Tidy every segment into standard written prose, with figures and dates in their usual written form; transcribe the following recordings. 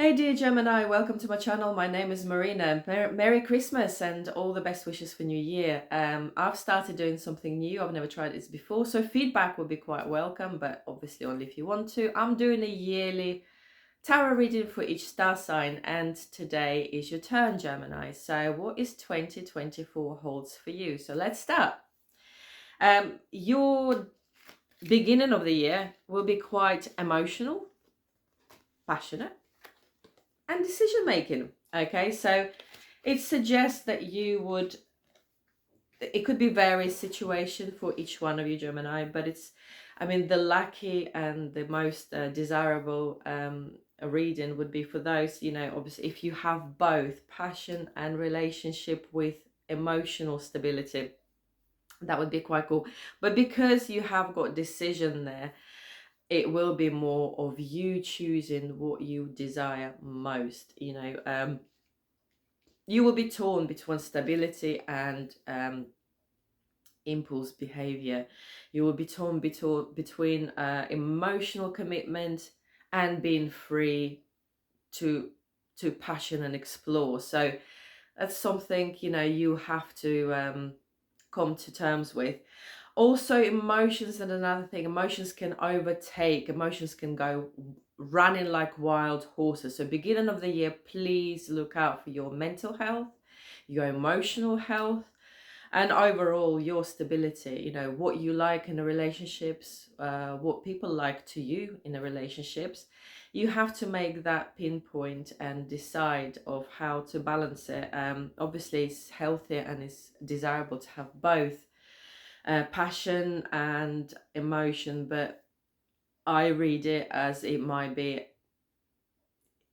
Hey dear Gemini, welcome to my channel. My name is Marina. Merry Christmas and all the best wishes for New Year. I've started doing something new. I've never tried this before, so feedback would be quite welcome, but obviously only if you want to. I'm doing a yearly tarot reading for each star sign, and today is your turn, Gemini. So what is 2024 holds for you? So let's start. Your beginning of the year will be quite emotional, passionate, and decision making. Okay, so it suggests that it could be various situations for each one of you, Gemini, but the lucky and the most desirable reading would be for those, obviously, if you have both passion and relationship with emotional stability, that would be quite cool. But because you have got decision there, it will be more of you choosing what you desire most. You will be torn between stability and impulse behavior. You will be torn between emotional commitment and being free to passion and explore. So that's something you have to come to terms with. Also, emotions and another thing, emotions can overtake, emotions can go running like wild horses. So beginning of the year, please look out for your mental health, your emotional health, and overall your stability. What you like in the relationships, what people like to you in the relationships. You have to make that pinpoint and decide of how to balance it. Obviously it's healthier and it's desirable to have both passion and emotion, but I read it as it might be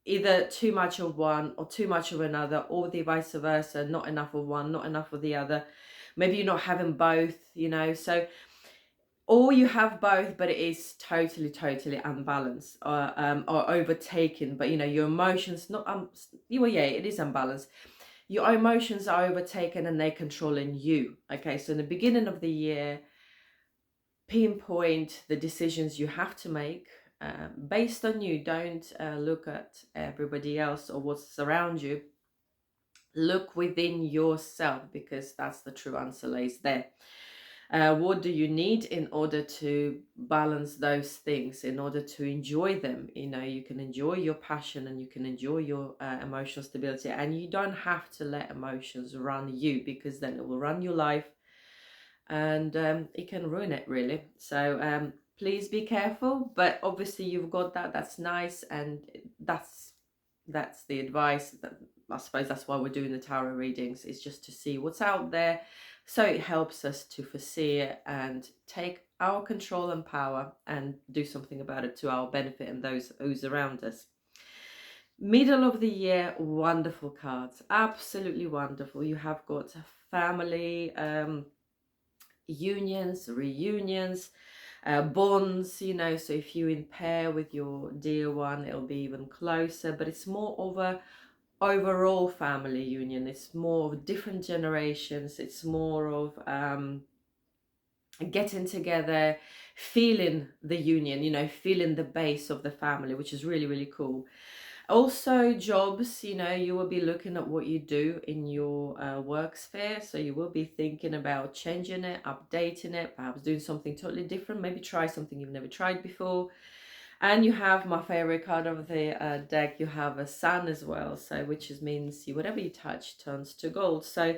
either too much of one or too much of another, or the vice versa, not enough of one, not enough of the other. Maybe you're not having both, so, or you have both, but it is totally unbalanced, or overtaken. But your emotions not yeah, it is unbalanced. Your emotions are overtaken and they're controlling you. Okay, so in the beginning of the year, pinpoint the decisions you have to make based on you. Don't look at everybody else or what's around you. Look within yourself, because that's the true answer lays there. What do you need in order to balance those things, in order to enjoy them? You can enjoy your passion and you can enjoy your emotional stability, and you don't have to let emotions run you, because then it will run your life and it can ruin it, really. So please be careful, but obviously you've got that's nice, and that's the advice. I suppose that's why we're doing the tarot readings, is just to see what's out there, so it helps us to foresee it and take our control and power and do something about it to our benefit and those who's around us. Middle of the year, wonderful cards, absolutely wonderful. You have got family unions, reunions, bonds, so if you in pair with your dear one, it'll be even closer. But it's more of a overall family union. It's more of different generations. It's more of getting together, feeling the union, feeling the base of the family, which is really cool. Also jobs, you will be looking at what you do in your work sphere. So you will be thinking about changing it, updating it, perhaps doing something totally different, maybe try something you've never tried before. And you have my favorite card of the deck, you have a sun as well, so which means whatever you touch turns to gold. So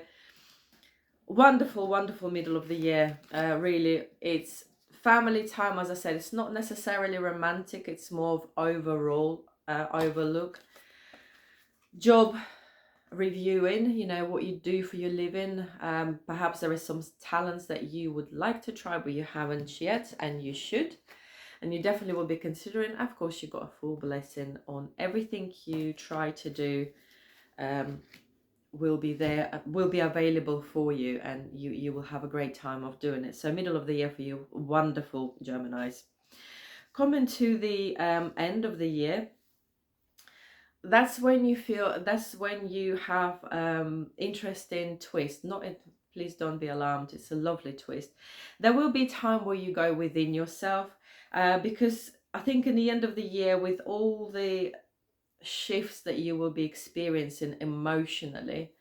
wonderful middle of the year. Really, it's family time. As I said, it's not necessarily romantic, it's more of overall overlook. Job reviewing, what you do for your living. Perhaps there is some talents that you would like to try but you haven't yet, and you should, and you definitely will be considering. Of course, you got a full blessing on everything you try to do. Will be there, will be available for you, and you will have a great time of doing it. So middle of the year for you, wonderful Geminis. Coming to the end of the year, that's when you have interesting twist. Please don't be alarmed, it's a lovely twist. There will be time where you go within yourself, because I think in the end of the year, with all the shifts that you will be experiencing emotionally,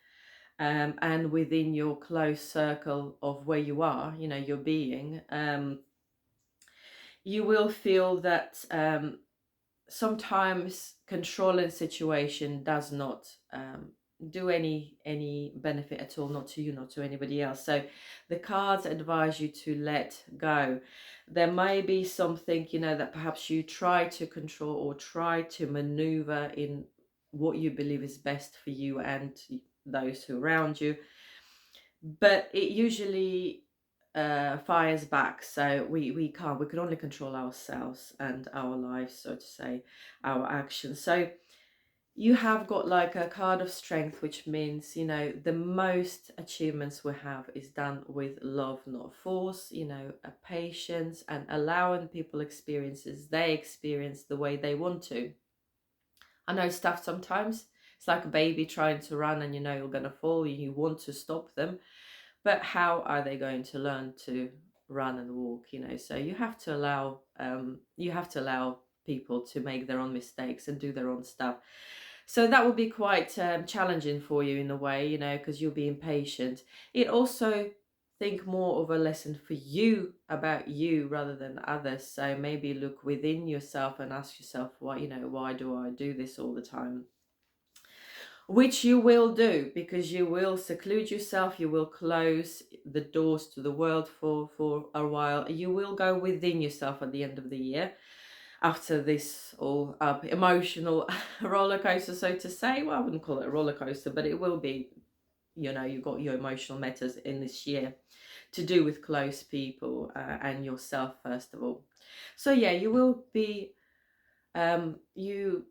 and within your close circle of where you are, your being, you will feel that sometimes controlling situation does not do any benefit at all, not to you, not to anybody else. So the cards advise you to let go. There may be something, that perhaps you try to control or try to maneuver in what you believe is best for you and those who are around you, but it usually fires back. So we can't, we can only control ourselves and our lives, so to say, our actions. So you have got like a card of strength, which means, the most achievements we have is done with love, not force, a patience, and allowing people experiences they experience the way they want to. I know stuff sometimes, it's like a baby trying to run and you're going to fall and you want to stop them, but how are they going to learn to run and walk? So you have to allow people to make their own mistakes and do their own stuff. So that will be quite challenging for you in a way, because you'll be impatient. It also think more of a lesson for you about you rather than others. So maybe look within yourself and ask yourself, why do I do this all the time? Which you will do, because you will seclude yourself, you will close the doors to the world for a while. You will go within yourself at the end of the year, after this all emotional roller coaster, so to say. Well, I wouldn't call it a roller coaster, but it will be, you've got your emotional matters in this year to do with close people and yourself, first of all. So yeah, you will be, you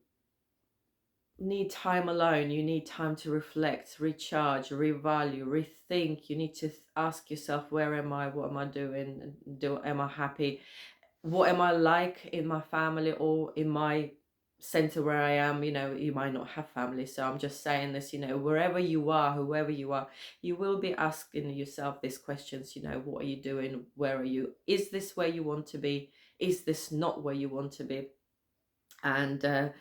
need time alone. You need time to reflect, recharge, revalue, rethink. You need to ask yourself, where am I? What am I doing? Am I happy? What am I like in my family or in my center where I am? You might not have family, so I'm just saying this, wherever you are, whoever you are, you will be asking yourself these questions. What are you doing? Where are you? Is this where you want to be? Is this not where you want to be? And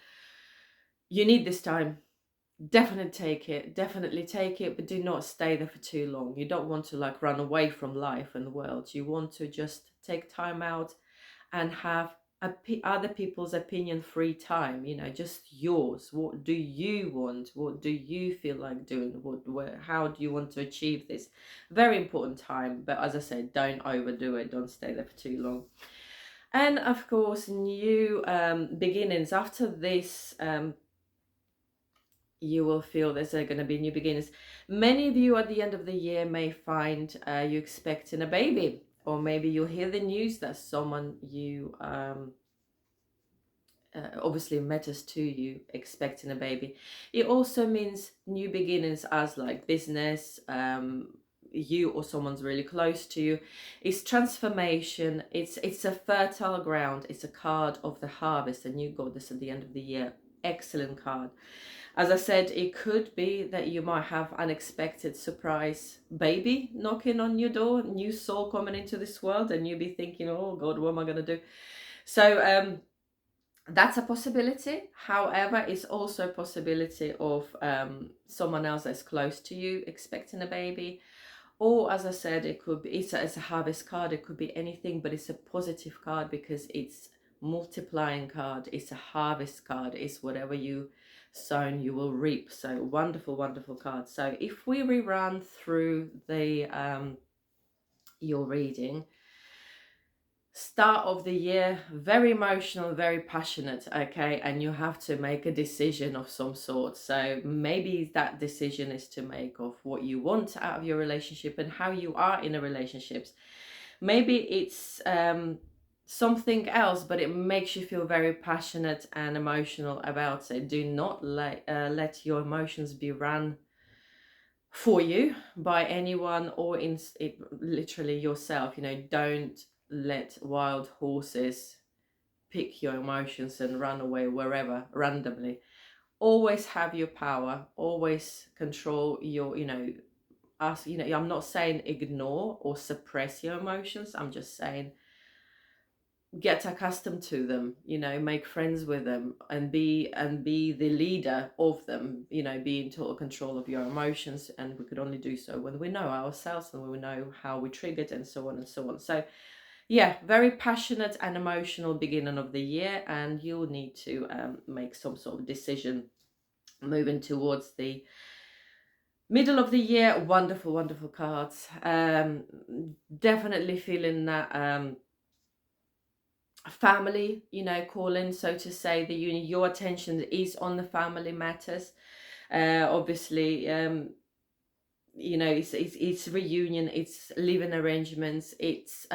you need this time. Definitely take it, but do not stay there for too long. You don't want to like run away from life and the world. You want to just take time out and have other people's opinion free time, just yours. What do you want? What do you feel like doing? How do you want to achieve this? Very important time, but as I said, don't overdo it. Don't stay there for too long. And of course, new beginnings. After this, you will feel there's going to be new beginnings. Many of you at the end of the year may find you expecting a baby, or maybe you'll hear the news that someone you obviously matters to you expecting a baby. It also means new beginnings as like business, you or someone's really close to you. It's transformation. It's a fertile ground. It's a card of the harvest, and you got this at the end of the year. Excellent card. As I said, it could be that you might have unexpected surprise baby knocking on your door, new soul coming into this world, and you be thinking, oh God, what am I going to do? So that's a possibility. However, it's also a possibility of someone else that's close to you expecting a baby. Or as I said, it could be, it's a harvest card. It could be anything, but it's a positive card because it's multiplying card. It's a harvest card. It's whatever you sown, you will reap. So wonderful, wonderful card. So if we rerun through the your reading, start of the year, very emotional, very passionate, okay, and you have to make a decision of some sort. So maybe that decision is to make of what you want out of your relationship and how you are in a relationships. Maybe it's something else, but it makes you feel very passionate and emotional about it. Do not let your emotions be run for you by anyone or literally yourself. Don't let wild horses pick your emotions and run away wherever randomly. Always have your power, always control your, I'm not saying ignore or suppress your emotions. I'm just saying get accustomed to them, you know, make friends with them, and be the leader of them, you know, be in total control of your emotions. And we could only do so when we know ourselves and we know how we triggered, and so on and so on. So yeah, very passionate and emotional beginning of the year, and you'll need to make some sort of decision moving towards the middle of the year. Wonderful, wonderful cards. Definitely feeling that family, you know, calling, so to say. Your attention is on the family matters. Obviously, you know, it's reunion, it's living arrangements, it's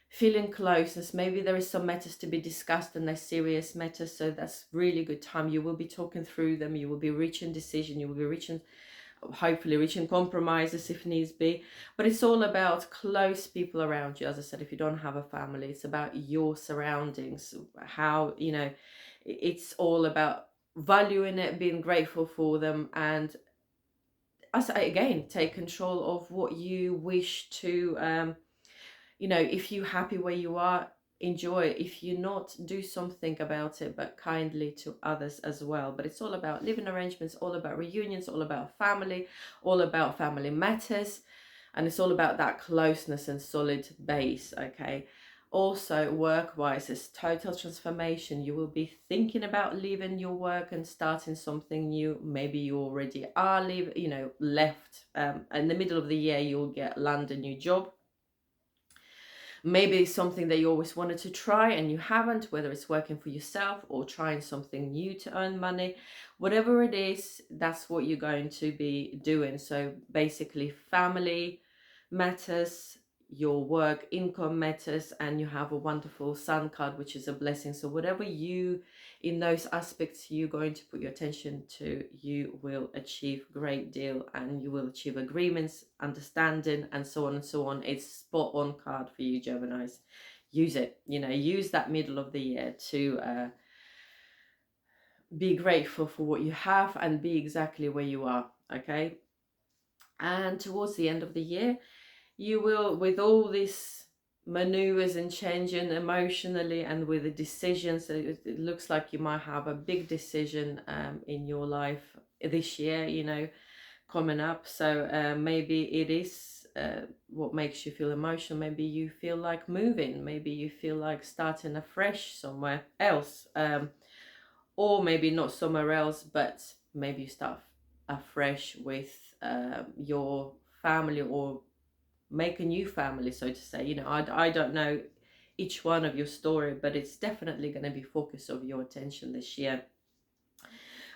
feeling closeness. Maybe there is some matters to be discussed, and they're serious matters, so that's really good time. You will be talking through them, you will be reaching decision, you will be reaching, hopefully reaching compromises if needs be. But it's all about close people around you. As I said, if you don't have a family, it's about your surroundings, how, you know, it's all about valuing it, being grateful for them, and as I again take control of what you wish to you know, if you're happy where you are, enjoy it. If you're not, do something about it, but kindly to others as well. But it's all about living arrangements, all about reunions, all about family matters, and it's all about that closeness and solid base. Okay. Also, work-wise, it's total transformation. You will be thinking about leaving your work and starting something new. Maybe you already are left. In the middle of the year, you'll land a new job. Maybe something that you always wanted to try and you haven't, whether it's working for yourself or trying something new to earn money. Whatever it is, that's what you're going to be doing. So basically, family matters, your work income matters, and you have a wonderful sun card, which is a blessing. So whatever you, in those aspects, you're going to put your attention to, you will achieve a great deal, and you will achieve agreements, understanding, and so on and so on. It's spot on card for you, Geminis. Use it, you know, use that middle of the year to be grateful for what you have and be exactly where you are. Okay. And towards the end of the year, you will, with all these maneuvers and changing emotionally and with the decisions, it looks like you might have a big decision in your life this year, you know, coming up. So maybe it is what makes you feel emotional. Maybe you feel like moving, maybe you feel like starting afresh somewhere else, or maybe not somewhere else, but maybe you start afresh with your family, or make a new family, so to say. You know, I don't know each one of your story, but it's definitely going to be focus of your attention this year.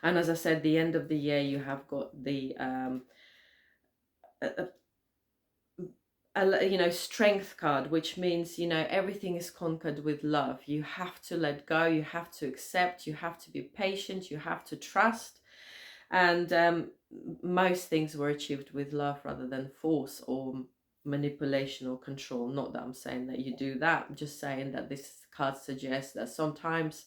And as I said, the end of the year, you have got the you know, strength card, which means, you know, everything is conquered with love. You have to let go, you have to accept, you have to be patient, you have to trust. And most things were achieved with love rather than force or manipulation or control. Not that I'm saying that you do that, I'm just saying that this card suggests that sometimes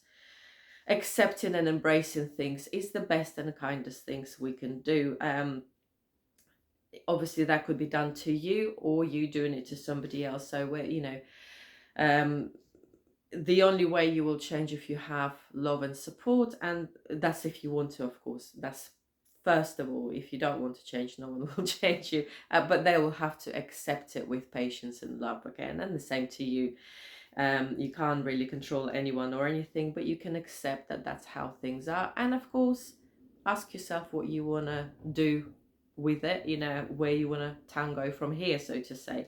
accepting and embracing things is the best and the kindest things we can do. Obviously that could be done to you, or you doing it to somebody else. So we're, you know, the only way you will change if you have love and support, and that's if you want to, of course. That's first of all. If you don't want to change, no one will change you, but they will have to accept it with patience and love. Okay. And then the same to you. You can't really control anyone or anything, but you can accept that that's how things are. And of course, ask yourself what you want to do with it, you know, where you want to tango from here, so to say.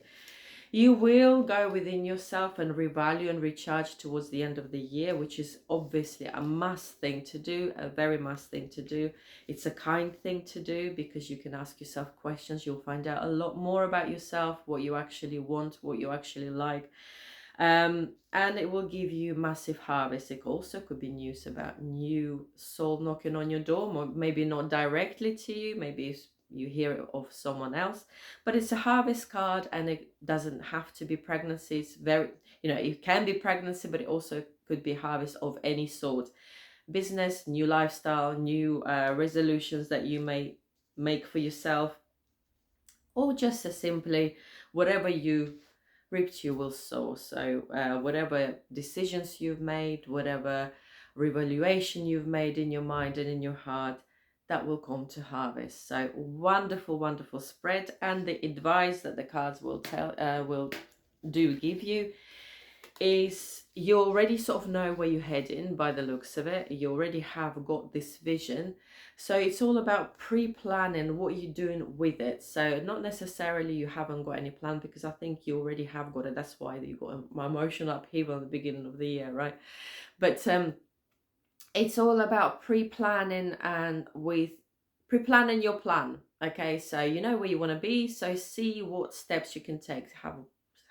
You will go within yourself and revalue and recharge towards the end of the year, which is obviously a must thing to do, a very must thing to do. It's a kind thing to do because you can ask yourself questions. You'll find out a lot more about yourself, what you actually want, what you actually like. And it will give you massive harvest. It also could be news about new soul knocking on your door, or maybe not directly to you, maybe you hear it of someone else, but it's a harvest card, and it doesn't have to be pregnancy. It's very, you know, it can be pregnancy, but it also could be harvest of any sort. Business, new lifestyle, new resolutions that you may make for yourself, or just as simply whatever you reaped you will sow. So whatever decisions you've made, whatever revaluation you've made in your mind and in your heart, that will come to harvest. So wonderful, wonderful spread. And the advice that the cards will give you is you already sort of know where you're heading by the looks of it. You already have got this vision. So it's all about pre-planning what you're doing with it. So not necessarily you haven't got any plan, because I think you already have got it. That's why you got my emotional upheaval at the beginning of the year, right? But it's all about pre-planning, and with pre-planning your plan. Okay, so you know where you want to be, so see what steps you can take.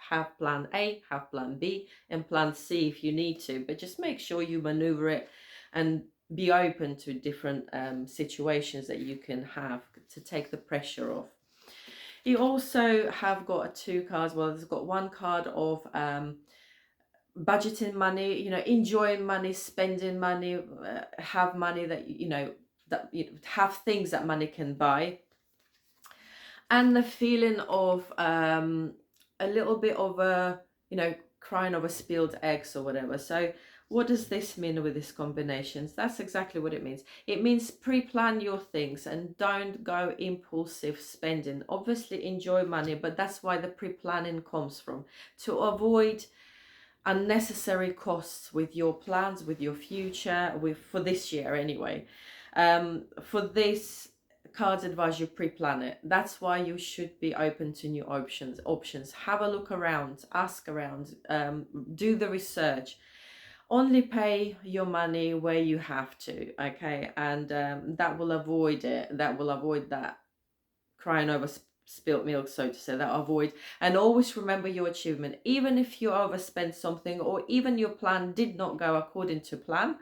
Have plan A, have plan B, and plan C if you need to, but just make sure you maneuver it and be open to different situations that you can have to take the pressure off. You also have got two cards. Well, there's got one card of budgeting money, enjoying money, spending money, have money that that have things that money can buy, and the feeling of a little bit of a crying over spilled eggs or whatever. So what does this mean with these combinations? That's exactly what it means. It means pre-plan your things and don't go impulsive spending. Obviously enjoy money, but that's why the pre-planning comes from, to avoid unnecessary costs with your plans, with your future, for this year anyway. For this, cards advise you pre-plan it. That's why you should be open to new options. Have a look around, ask around, do the research. Only pay your money where you have to, okay? And that will avoid it. That will avoid that crying over spilt milk, so to say. That avoid. And always remember your achievement. Even if you overspent something, or even your plan did not go according to plan,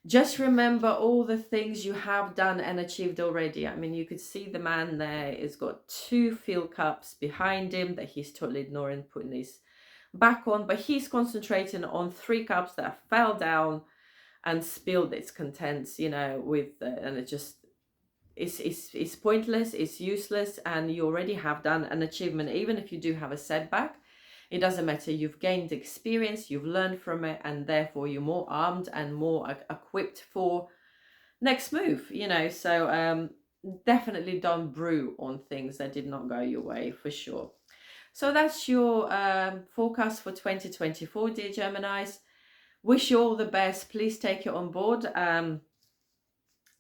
just remember all the things you have done and achieved already. I mean, you could see the man there has got 2 fill cups behind him that he's totally ignoring, putting his back on, but he's concentrating on 3 cups that fell down and spilled its contents, and it just, it's pointless, it's useless, and you already have done an achievement. Even if you do have a setback, it doesn't matter. You've gained experience, you've learned from it, and therefore you're more armed and more equipped for next move, So definitely don't brew on things that did not go your way, for sure. So that's your forecast for 2024, dear Geminis. Wish you all the best. Please take it on board. And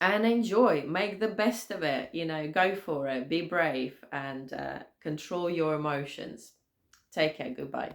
enjoy, make the best of it, go for it, be brave, and control your emotions. Take care, goodbye.